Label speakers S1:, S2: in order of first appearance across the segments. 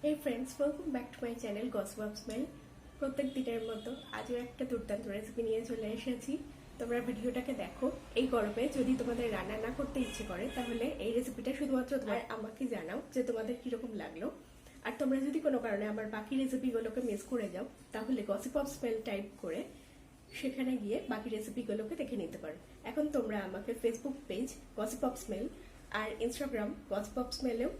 S1: Hey friends, welcome back to my channel Gossip of Smell. প্রত্যেক দিনের মতো আজও একটা দুর্দান্ত রেসিপি নিয়ে চলে এসেছি। তোমরা ভিডিওটাকে দেখো। এই গরমে যদি তোমাদের রান্না না করতে ইচ্ছে করে তাহলে এই রেসিপিটা শুধুমাত্র তোমরা আমাকে জানাও যে তোমাদের কিরকম লাগলো। আর তোমরা যদি কোনো কারণে আমার বাকি রেসিপিগুলোকে মিস করে যাও তাহলে গসিপ অফ স্মেল টাইপ করে সেখানে গিয়ে বাকি রেসিপিগুলোকে দেখে নিতে পারো। এখন তোমরা আমাকে Facebook page gossip of smell আর ইনস্টাগ্রাম গসিপ অফ স্মেলেও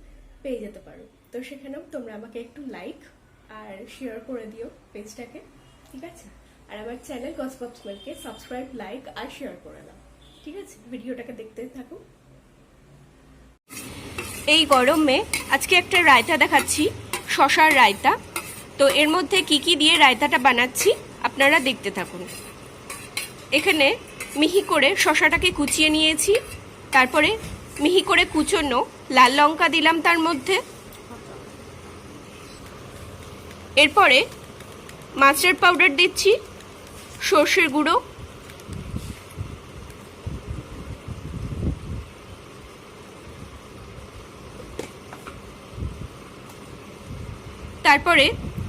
S1: পেয়ে যেতে পারো। তো সেখানেও তোমরা আমাকে একটু লাইক আর শেয়ার করে দিও পেজটাকে, ঠিক আছে? আর আমার চ্যানেল গসিপ অফ স্মেলকে সাবস্ক্রাইব, লাইক আর শেয়ার করে দাও, ঠিক আছে? ভিডিওটাকে দেখতে থাকো।
S2: এই গরমে আজকে একটা রায়তা দেখাচ্ছি, শসার রায়তা। তো এর মধ্যে কি কি দিয়ে রায়তাটা বানাচ্ছি আপনারা দেখতে থাকুন। এখানে মিহি করে শসাটাকে কুচিয়ে নিয়েছি, তারপরে মিহি করে কুচোনো লাল লঙ্কা দিলাম তার মধ্যে। এরপরে মাস্টার্ড পাউডার দিচ্ছি, সর্ষের গুঁড়ো, তারপরে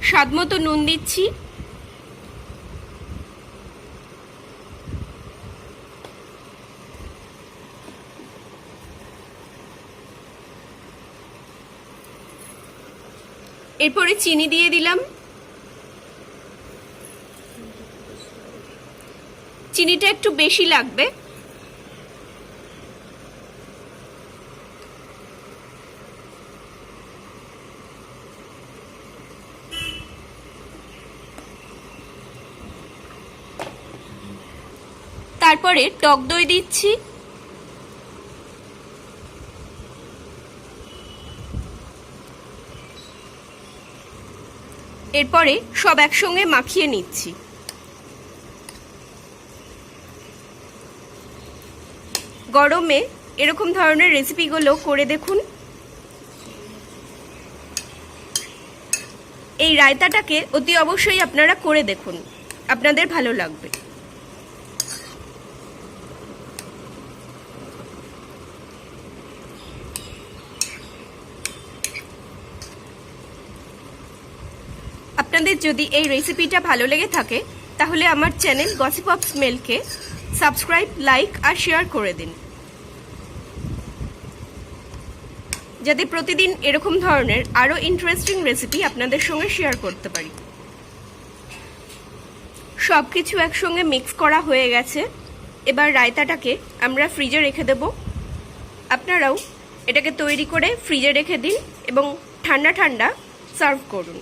S2: স্বাদমতো নুন দিচ্ছি, এরপরে চিনি দিয়ে দিলাম। চিনিটা একটু বেশি লাগবে। তারপরে টক দই দিচ্ছি, এরপরে সব একসঙ্গে মাখিয়ে নিচ্ছি। গরমে এরকম ধরনের রেসিপিগুলো করে দেখুন। এই রায়তাটাকে অতি অবশ্যই আপনারা করে দেখুন, আপনাদের ভালো লাগবে। আপনাদের যদি এই রেসিপিটা ভালো লেগে থাকে তাহলে আমার চ্যানেল গসিপ অফ স্মেলকে সাবস্ক্রাইব, লাইক আর শেয়ার করে দিন, যাতে প্রতিদিন এরকম ধরনের আরও ইন্টারেস্টিং রেসিপি আপনাদের সঙ্গে শেয়ার করতে পারি। সব কিছু একসঙ্গে মিক্স করা হয়ে গেছে। এবার রায়তাটাকে আমরা ফ্রিজে রেখে দেব। আপনারাও এটাকে তৈরি করে ফ্রিজে রেখে দিন এবং ঠান্ডা ঠান্ডা সার্ভ করুন।